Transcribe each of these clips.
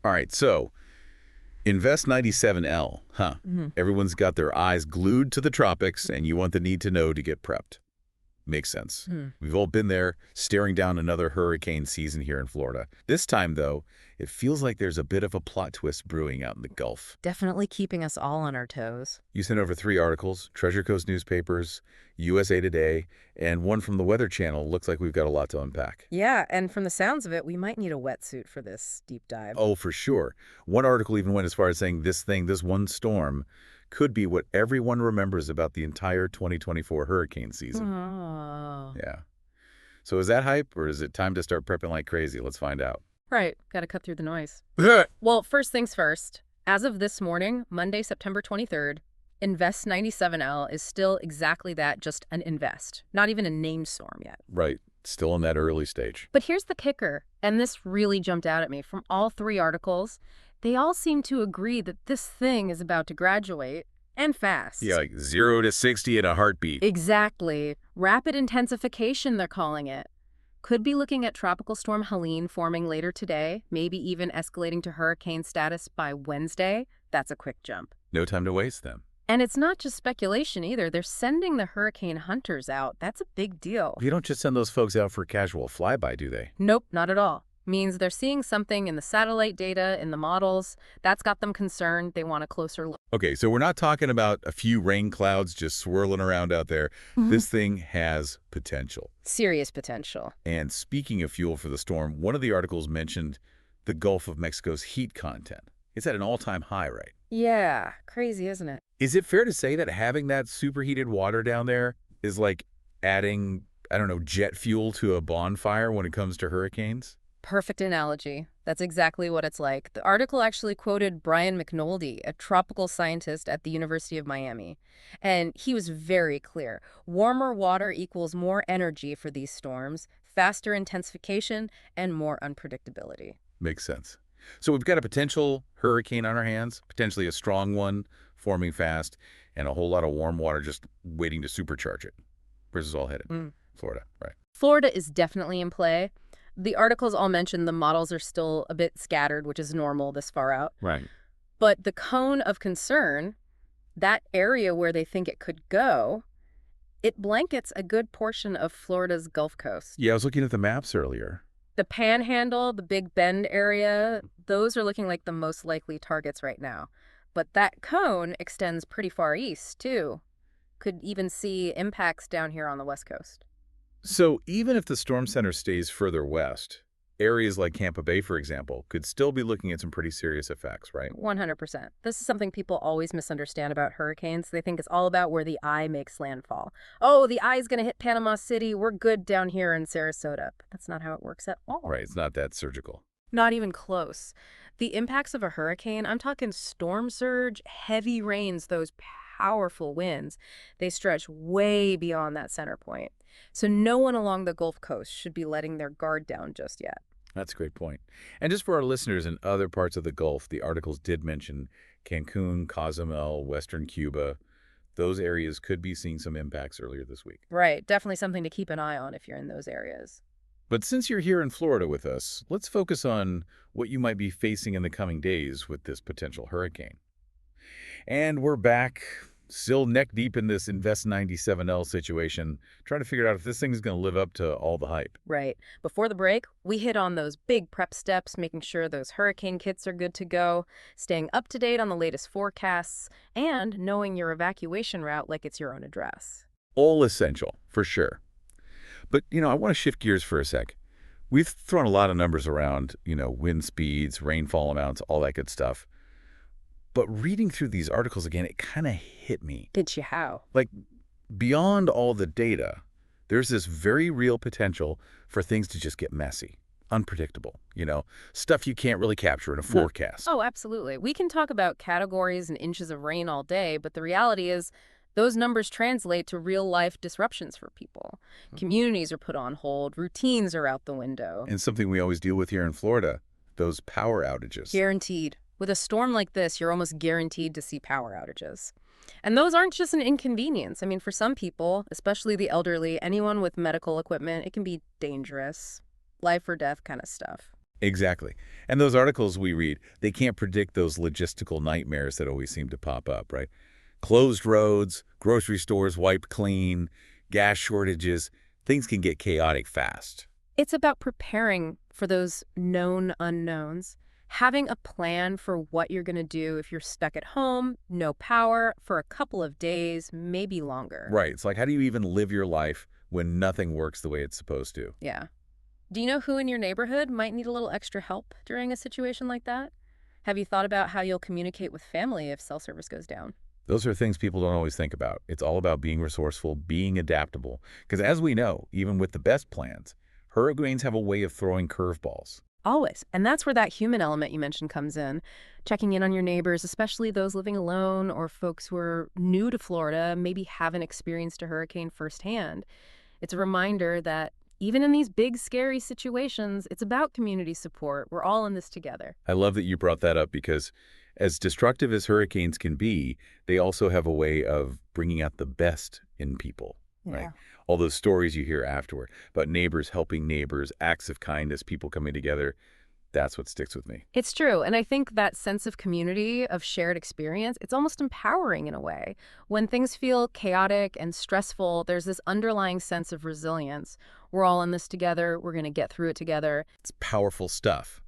All right, so Invest 97L, huh? Everyone's got their eyes glued to the tropics, and you want the need to know to get prepped. Makes sense. We've all been there, staring down another hurricane season here in Florida. This time, though, it feels like there's a bit of a plot twist brewing out in the Gulf. Definitely keeping us all on our toes. You sent over 3 articles, Treasure Coast newspapers, USA Today, and one from the Weather Channel. Looks like we've got a lot to unpack. Yeah, and from the sounds of it, we might need a wetsuit for this deep dive. Oh, for sure. One article even went as far as saying this one storm, could be what everyone remembers about the entire 2024 hurricane season. Oh. Yeah. So is that hype, or is it time to start prepping like crazy? Let's find out. Right, gotta cut through the noise. Well, first things first. As of this morning, Monday, September 23rd, Invest 97L is still exactly that, just an invest. Not even a named storm yet. Right. Still in that early stage. But here's the kicker, and this really jumped out at me. From all 3 articles, they all seem to agree that this thing is about to graduate, and fast. Yeah, like 0 to 60 in a heartbeat. Exactly. Rapid intensification, they're calling it. Could be looking at Tropical Storm Helene forming later today, maybe even escalating to hurricane status by Wednesday. That's a quick jump. No time to waste then. And it's not just speculation either. They're sending the hurricane hunters out. That's a big deal. You don't just send those folks out for a casual flyby, do they? Nope, not at all. Means they're seeing something in the satellite data, in the models. That's got them concerned. They want a closer look. Okay, so we're not talking about a few rain clouds just swirling around out there. This thing has potential. Serious potential. And speaking of fuel for the storm, one of the articles mentioned the Gulf of Mexico's heat content. It's at an all-time high, right? Yeah, crazy, isn't it? Is it fair to say that having that superheated water down there is like adding, I don't know, jet fuel to a bonfire when it comes to hurricanes? Perfect analogy. That's exactly what it's like. The article actually quoted Brian McNulty, a tropical scientist at the University of Miami. And he was very clear. Warmer water equals more energy for these storms, faster intensification, and more unpredictability. Makes sense. So we've got a potential hurricane on our hands, potentially a strong one, forming fast, and a whole lot of warm water just waiting to supercharge it. Where's this all headed? Florida, right. Florida is definitely in play. The articles all mention the models are still a bit scattered, which is normal this far out. Right. But the cone of concern, that area where they think it could go, it blankets a good portion of Florida's Gulf Coast. Yeah, I was looking at the maps earlier. The Panhandle, the Big Bend area, those are looking like the most likely targets right now. But that cone extends pretty far east, too. Could even see impacts down here on the West Coast. So even if the storm center stays further west, areas like Tampa Bay, for example, could still be looking at some pretty serious effects, right? 100%. This is something people always misunderstand about hurricanes. They think it's all about where the eye makes landfall. Oh, the eye's going to hit Panama City. We're good down here in Sarasota. But that's not how it works at all. Right, it's not that surgical. Not even close. The impacts of a hurricane, I'm talking storm surge, heavy rains, those powerful winds, they stretch way beyond that center point. So no one along the Gulf Coast should be letting their guard down just yet. That's a great point. And just for our listeners in other parts of the Gulf, the articles did mention Cancun, Cozumel, Western Cuba. Those areas could be seeing some impacts earlier this week. Right. Definitely something to keep an eye on if you're in those areas. But since you're here in Florida with us, let's focus on what you might be facing in the coming days with this potential hurricane. And we're back, still neck deep in this Invest 97L situation, trying to figure out if this thing is going to live up to all the hype. Right. Before the break, we hit on those big prep steps, making sure those hurricane kits are good to go, staying up to date on the latest forecasts, and knowing your evacuation route like it's your own address. All essential, for sure. But, I want to shift gears for a sec. We've thrown a lot of numbers around, wind speeds, rainfall amounts, all that good stuff. But reading through these articles again, it kind of hit me. Did you how? Like, beyond all the data, there's this very real potential for things to just get messy, unpredictable, stuff you can't really capture in a forecast. Oh, absolutely. We can talk about categories and inches of rain all day, but the reality is those numbers translate to real-life disruptions for people. Communities are put on hold. Routines are out the window. And something we always deal with here in Florida, those power outages. Guaranteed. With a storm like this, you're almost guaranteed to see power outages. And those aren't just an inconvenience. I mean, for some people, especially the elderly, anyone with medical equipment, it can be dangerous, life or death kind of stuff. Exactly. And those articles we read, they can't predict those logistical nightmares that always seem to pop up, right? Closed roads, grocery stores wiped clean, gas shortages, things can get chaotic fast. It's about preparing for those known unknowns, having a plan for what you're going to do if you're stuck at home, no power, for a couple of days, maybe longer. Right. It's like, how do you even live your life when nothing works the way it's supposed to? Yeah. Do you know who in your neighborhood might need a little extra help during a situation like that? Have you thought about how you'll communicate with family if cell service goes down? Those are things people don't always think about. It's all about being resourceful, being adaptable. Because as we know, even with the best plans, hurricanes have a way of throwing curveballs. Always. And that's where that human element you mentioned comes in. Checking in on your neighbors, especially those living alone or folks who are new to Florida, maybe haven't experienced a hurricane firsthand. It's a reminder that even in these big, scary situations, it's about community support. We're all in this together. I love that you brought that up because as destructive as hurricanes can be, they also have a way of bringing out the best in people, right? All those stories you hear afterward about neighbors helping neighbors, acts of kindness, people coming together, that's what sticks with me. It's true. And I think that sense of community, of shared experience, it's almost empowering in a way. When things feel chaotic and stressful, there's this underlying sense of resilience. We're all in this together. We're going to get through it together. It's powerful stuff.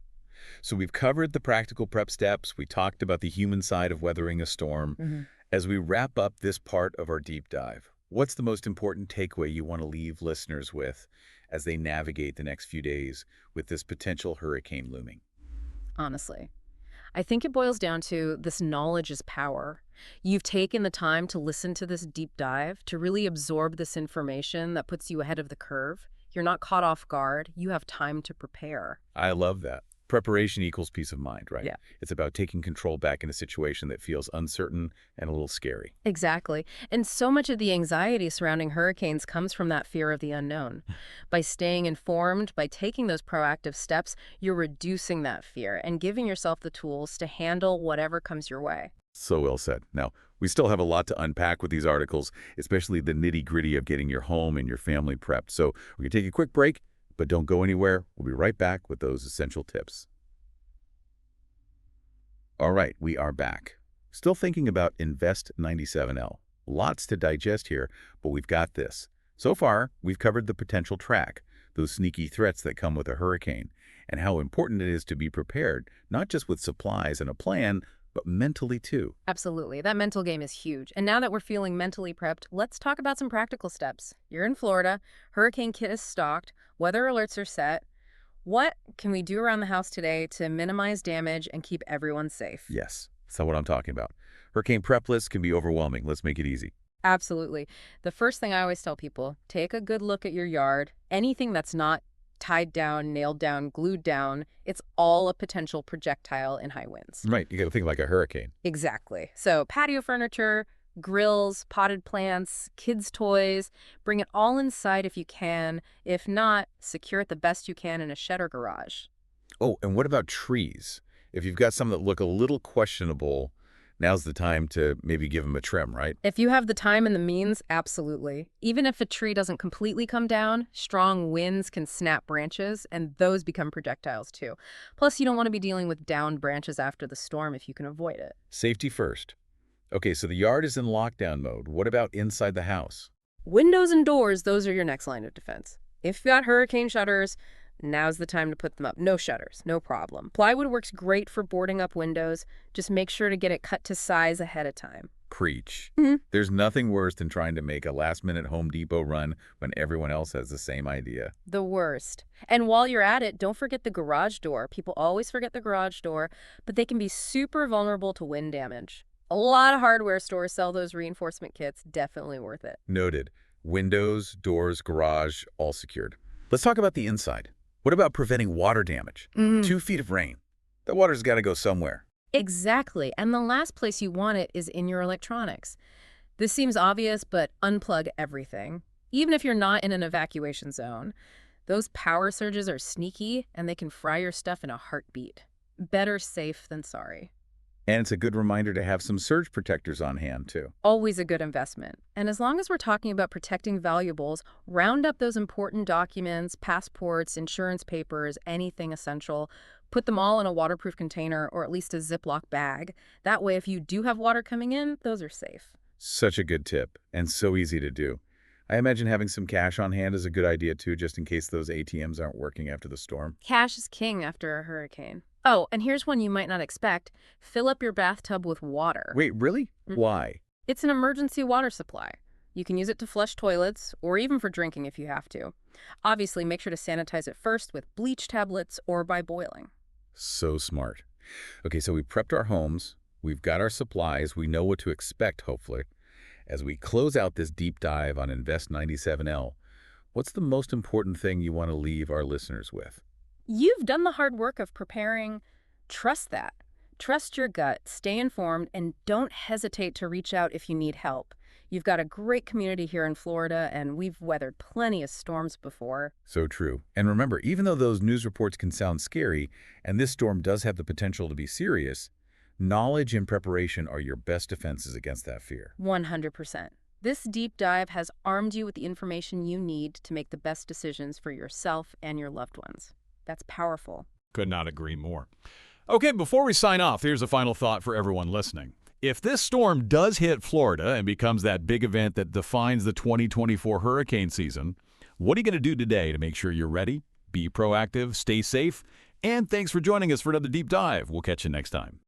So we've covered the practical prep steps. We talked about the human side of weathering a storm. As we wrap up this part of our deep dive, what's the most important takeaway you want to leave listeners with as they navigate the next few days with this potential hurricane looming? Honestly, I think it boils down to this knowledge is power. You've taken the time to listen to this deep dive, to really absorb this information that puts you ahead of the curve. You're not caught off guard. You have time to prepare. I love that. Preparation equals peace of mind, right? Yeah. It's about taking control back in a situation that feels uncertain and a little scary. Exactly. And so much of the anxiety surrounding hurricanes comes from that fear of the unknown. By staying informed, by taking those proactive steps, you're reducing that fear and giving yourself the tools to handle whatever comes your way. So well said. Now, we still have a lot to unpack with these articles, especially the nitty-gritty of getting your home and your family prepped. So we're going to take a quick break, but don't go anywhere. We'll be right back with those essential tips. All right, we are back. Still thinking about Invest97L. Lots to digest here, but we've got this. So far, we've covered the potential track, those sneaky threats that come with a hurricane, and how important it is to be prepared, not just with supplies and a plan, but mentally too. Absolutely. That mental game is huge. And now that we're feeling mentally prepped, let's talk about some practical steps. You're in Florida, hurricane kit is stocked, weather alerts are set. What can we do around the house today to minimize damage and keep everyone safe? Yes, that's what I'm talking about. Hurricane prep lists can be overwhelming. Let's make it easy. Absolutely. The first thing I always tell people, take a good look at your yard. Anything that's not tied down, nailed down, glued down, it's all a potential projectile in high winds. Right, you got to think like a hurricane. Exactly. So patio furniture, grills, potted plants, kids' toys, bring it all inside if you can. If not, secure it the best you can in a shed or garage. Oh, and what about trees? If you've got some that look a little questionable, now's the time to maybe give them a trim, right? If you have the time and the means, absolutely. Even if a tree doesn't completely come down, strong winds can snap branches, and those become projectiles too. Plus, you don't want to be dealing with downed branches after the storm if you can avoid it. Safety first. Okay, so the yard is in lockdown mode. What about inside the house? Windows and doors, those are your next line of defense. If you've got hurricane shutters, now's the time to put them up. No shutters, no problem. Plywood works great for boarding up windows. Just make sure to get it cut to size ahead of time. Preach. There's nothing worse than trying to make a last-minute Home Depot run when everyone else has the same idea. The worst. And while you're at it, don't forget the garage door. People always forget the garage door, but they can be super vulnerable to wind damage. A lot of hardware stores sell those reinforcement kits. Definitely worth it. Noted. Windows, doors, garage, all secured. Let's talk about the inside. What about preventing water damage? 2 feet of rain. That water's got to go somewhere. Exactly. And the last place you want it is in your electronics. This seems obvious, but unplug everything. Even if you're not in an evacuation zone, those power surges are sneaky and they can fry your stuff in a heartbeat. Better safe than sorry. And it's a good reminder to have some surge protectors on hand, too. Always a good investment. And as long as we're talking about protecting valuables, round up those important documents, passports, insurance papers, anything essential. Put them all in a waterproof container or at least a Ziploc bag. That way, if you do have water coming in, those are safe. Such a good tip, and so easy to do. I imagine having some cash on hand is a good idea, too, just in case those ATMs aren't working after the storm. Cash is king after a hurricane. Oh, and here's one you might not expect. Fill up your bathtub with water. Wait, really? Mm. Why? It's an emergency water supply. You can use it to flush toilets or even for drinking if you have to. Obviously, make sure to sanitize it first with bleach tablets or by boiling. So smart. Okay, so we prepped our homes, we've got our supplies, we know what to expect, hopefully. As we close out this deep dive on Invest 97L, what's the most important thing you want to leave our listeners with? You've done the hard work of preparing. Trust that. Trust your gut, stay informed, and don't hesitate to reach out if you need help. You've got a great community here in Florida, and we've weathered plenty of storms before. So true. And remember, even though those news reports can sound scary, and this storm does have the potential to be serious, knowledge and preparation are your best defenses against that fear. 100%. This deep dive has armed you with the information you need to make the best decisions for yourself and your loved ones. That's powerful. Could not agree more. Okay, before we sign off, here's a final thought for everyone listening. If this storm does hit Florida and becomes that big event that defines the 2024 hurricane season, what are you going to do today to make sure you're ready? Be proactive, stay safe, and thanks for joining us for another deep dive. We'll catch you next time.